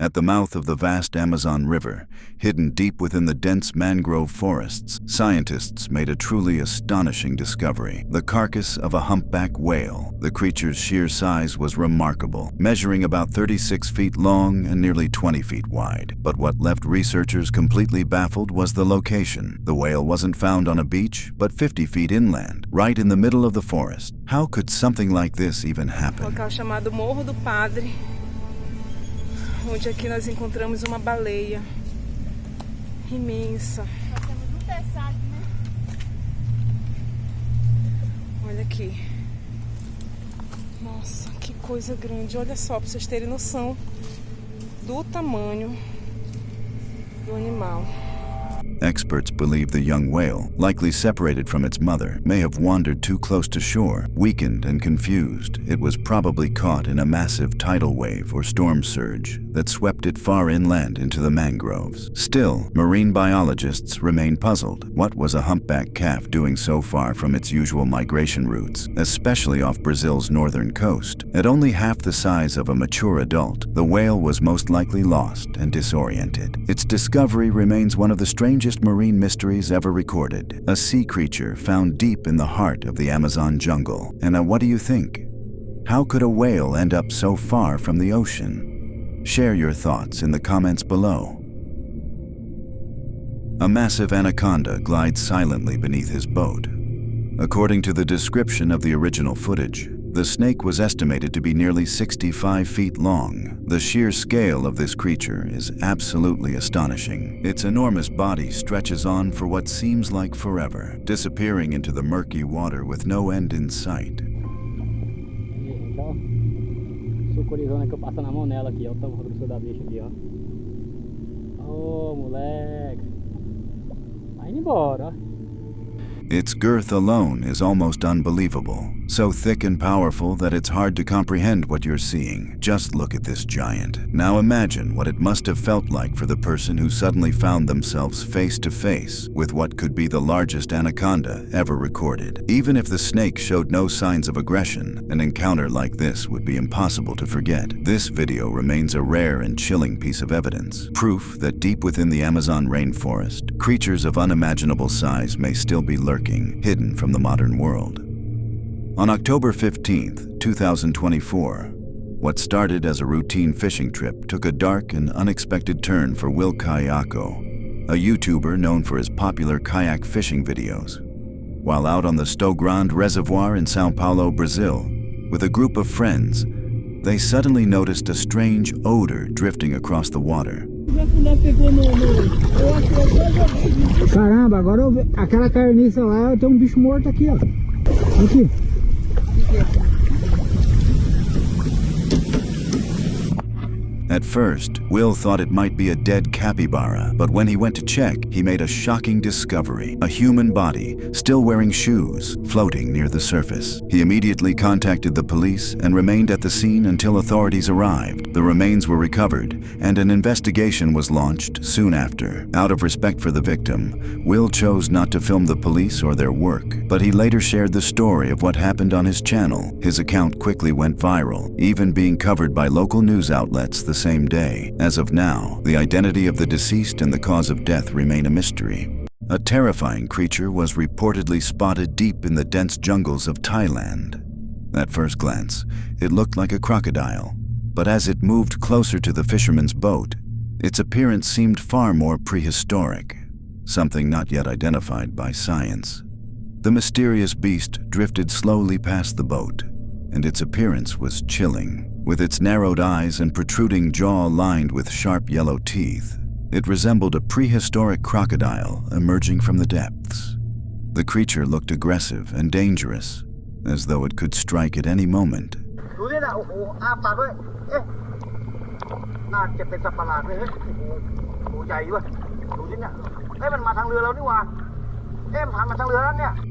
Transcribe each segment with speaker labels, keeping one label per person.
Speaker 1: At the mouth of the vast Amazon River, hidden deep within the dense mangrove forests, scientists made a truly astonishing discovery: the carcass of a humpback whale. The creature's sheer size was remarkable, measuring about 36 feet long and nearly 20 feet wide. But what left researchers completely baffled was the location. The whale wasn't found on a beach, but 50 feet inland, right in the middle of the forest. How could something like this even happen?
Speaker 2: Um local chamado Morro do Padre, onde aqui nós encontramos uma baleia imensa.
Speaker 3: Nós temos terçado, né?
Speaker 2: Olha aqui. Nossa, que coisa grande. Olha só, para vocês terem noção do tamanho do animal.
Speaker 1: Experts believe the young whale, likely separated from its mother, may have wandered too close to shore. Weakened and confused, it was probably caught in a massive tidal wave or storm surge that swept it far inland into the mangroves. Still, marine biologists remain puzzled. What was a humpback calf doing so far from its usual migration routes, especially off Brazil's northern coast? At only half the size of a mature adult, the whale was most likely lost and disoriented. Its discovery remains one of the strangest marine mysteries ever recorded. A sea creature found deep in the heart of the Amazon jungle. And now, what do you think? How could a whale end up so far from the ocean? Share your thoughts in the comments below. A massive anaconda glides silently beneath his boat. According to the description of the original footage, the snake was estimated to be nearly 65 feet long. The sheer scale of this creature is absolutely astonishing. Its enormous body stretches on for what seems like forever, disappearing into the murky water with no end in sight.
Speaker 4: Então, sucurizona que eu passo na mão nela aqui, ó, o tamanho grosso da bicha aqui, ó. Ô, moleque. Vai indo embora, ó.
Speaker 1: Its girth alone is almost unbelievable, so thick and powerful that it's hard to comprehend what you're seeing. Just look at this giant. Now imagine what it must have felt like for the person who suddenly found themselves face to face with what could be the largest anaconda ever recorded. Even if the snake showed no signs of aggression, an encounter like this would be impossible to forget. This video remains a rare and chilling piece of evidence, proof that deep within the Amazon rainforest, creatures of unimaginable size may still be lurking, hidden from the modern world. On October 15th, 2024, what started as a routine fishing trip took a dark and unexpected turn for Will Kayako, a YouTuber known for his popular kayak fishing videos. While out on the Sto Grande Reservoir in São Paulo, Brazil, with a group of friends, they suddenly noticed a strange odor drifting across the water.
Speaker 4: Caramba, agora aquela carniça lá, tem bicho morto aqui, ó. Aqui.
Speaker 1: At first, Will thought it might be a dead capybara, but when he went to check, he made a shocking discovery: a human body, still wearing shoes, floating near the surface. He immediately contacted the police and remained at the scene until authorities arrived. The remains were recovered, and an investigation was launched soon after. Out of respect for the victim, Will chose not to film the police or their work, but he later shared the story of what happened on his channel. His account quickly went viral, even being covered by local news outlets the same day. As of now, the identity of the deceased and the cause of death remain a mystery. A terrifying creature was reportedly spotted deep in the dense jungles of Thailand. At first glance, it looked like a crocodile, but as it moved closer to the fisherman's boat, its appearance seemed far more prehistoric, something not yet identified by science. The mysterious beast drifted slowly past the boat, and its appearance was chilling. With its narrowed eyes and protruding jaw lined with sharp yellow teeth, it resembled a prehistoric crocodile emerging from the depths. The creature looked aggressive and dangerous, as though it could strike at any moment.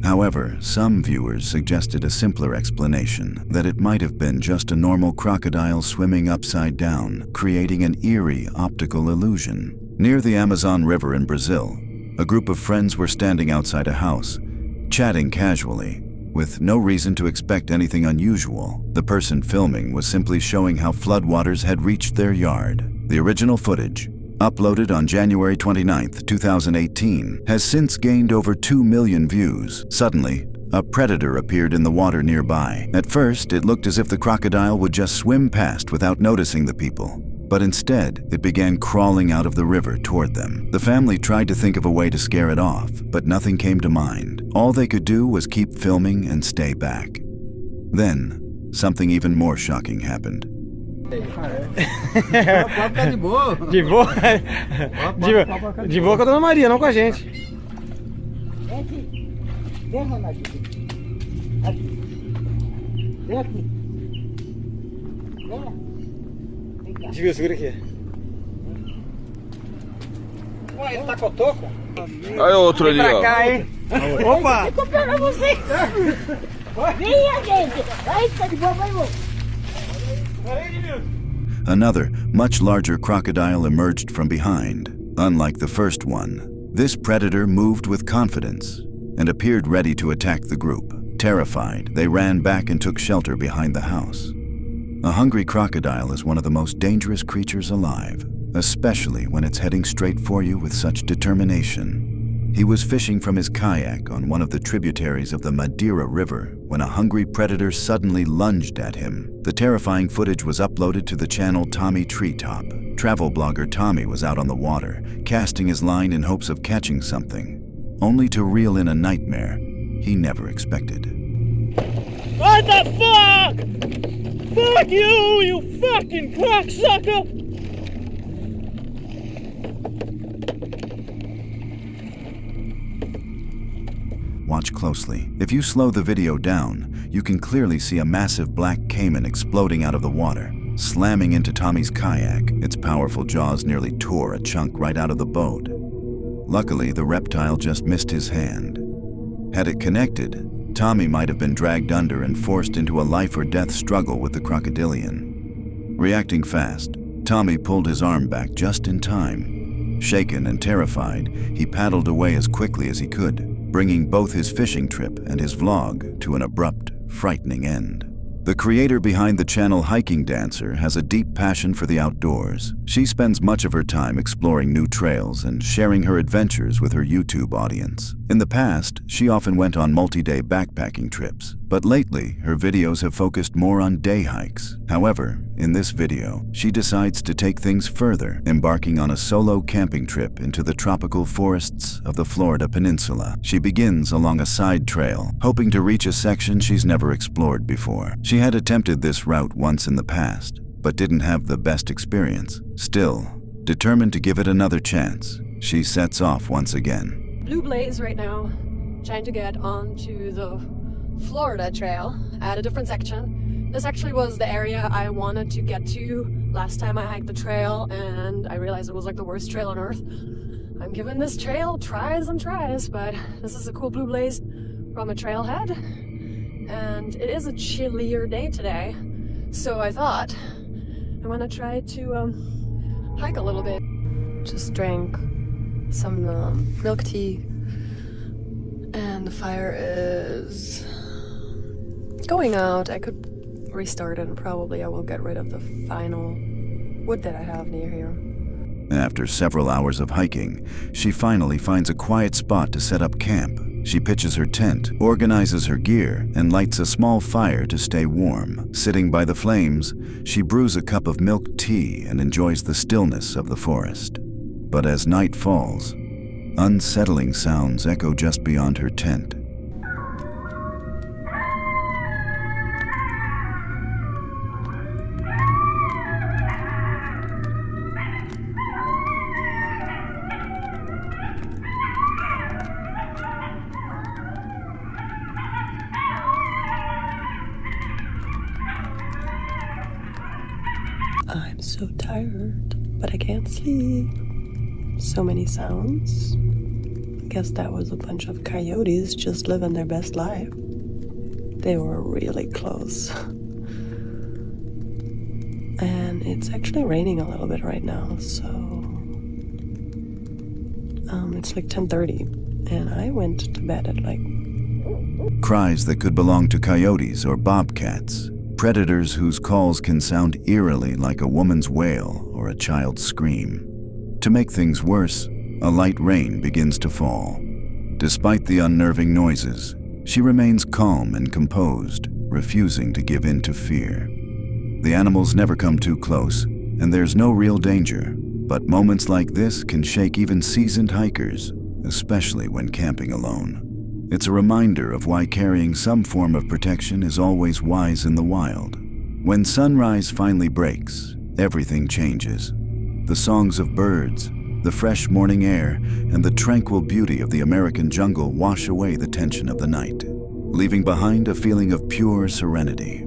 Speaker 1: However, some viewers suggested a simpler explanation, that it might have been just a normal crocodile swimming upside down, creating an eerie optical illusion. Near the Amazon River in Brazil, a group of friends were standing outside a house, chatting casually, with no reason to expect anything unusual. The person filming was simply showing how floodwaters had reached their yard. The original footage, uploaded on January 29, 2018, has since gained over 2 million views. Suddenly, a predator appeared in the water nearby. At first, it looked as if the crocodile would just swim past without noticing the people. But instead, it began crawling out of the river toward them. The family tried to think of a way to scare it off, but nothing came to mind. All they could do was keep filming and stay back. Then, something even more shocking happened.
Speaker 4: De boa? De boa com a Dona Maria, não com a gente.
Speaker 5: Vem aqui. Vem, Ronaldo. Aqui. Vem aqui. Venha. Vem cá.
Speaker 4: Desvia, segura aqui. Ué, ele tá com o toco?
Speaker 6: Aí outro ali,
Speaker 4: Vem pra
Speaker 6: ó.
Speaker 4: cá, hein? Opa!
Speaker 5: Eu tô pra você. Venha, gente. Aí, tá de boa, vai, irmão.
Speaker 1: Another, much larger crocodile emerged from behind. Unlike the first one, this predator moved with confidence and appeared ready to attack the group. Terrified, they ran back and took shelter behind the house. A hungry crocodile is one of the most dangerous creatures alive, especially when it's heading straight for you with such determination. He was fishing from his kayak on one of the tributaries of the Madeira River when a hungry predator suddenly lunged at him. The terrifying footage was uploaded to the channel Tommy Treetop. Travel blogger Tommy was out on the water, casting his line in hopes of catching something, only to reel in a nightmare he never expected.
Speaker 7: What the fuck? Fuck you, you fucking cocksucker!
Speaker 1: Watch closely. If you slow the video down, you can clearly see a massive black caiman exploding out of the water, slamming into Tommy's kayak. Its powerful jaws nearly tore a chunk right out of the boat. Luckily, the reptile just missed his hand. Had it connected, Tommy might have been dragged under and forced into a life-or-death struggle with the crocodilian. Reacting fast, Tommy pulled his arm back just in time. Shaken and terrified, he paddled away as quickly as he could, bringing both his fishing trip and his vlog to an abrupt, frightening end. The creator behind the channel Hiking Dancer has a deep passion for the outdoors. She spends much of her time exploring new trails and sharing her adventures with her YouTube audience. In the past, she often went on multi-day backpacking trips, but lately her videos have focused more on day hikes. However, in this video, she decides to take things further, embarking on a solo camping trip into the tropical forests of the Florida Peninsula. She begins along a side trail, hoping to reach a section she's never explored before. She had attempted this route once in the past, but didn't have the best experience. Still, determined to give it another chance, she sets off once again.
Speaker 8: Blue Blaze right now, trying to get onto the Florida Trail at a different section. This actually was the area I wanted to get to last time I hiked the trail, and I realized it was like the worst trail on earth. I'm giving this trail tries and tries, but this is a cool Blue Blaze from a trailhead, and it is a chillier day today, so I thought I'm gonna try to hike a little bit. Just drank some milk tea, and the fire is going out. I could restart it, and probably I will get rid of the final wood that I have near here.
Speaker 1: After several hours of hiking, she finally finds a quiet spot to set up camp. She pitches her tent, organizes her gear, and lights a small fire to stay warm. Sitting by the flames, she brews a cup of milk tea and enjoys the stillness of the forest. But as night falls, unsettling sounds echo just beyond her tent.
Speaker 8: I'm so tired, but I can't sleep. So many sounds. I guess that was a bunch of coyotes just living their best life. They were really close. And it's actually raining a little bit right now, so it's like 10:30, and I went to bed at like...
Speaker 1: Cries that could belong to coyotes or bobcats Predators whose calls can sound eerily like a woman's wail or a child's scream. To make things worse, a light rain begins to fall. Despite the unnerving noises, she remains calm and composed, refusing to give in to fear. The animals never come too close, and there's no real danger, but moments like this can shake even seasoned hikers, especially when camping alone. It's a reminder of why carrying some form of protection is always wise in the wild. When sunrise finally breaks, everything changes. The songs of birds, the fresh morning air, and the tranquil beauty of the American jungle wash away the tension of the night, leaving behind a feeling of pure serenity.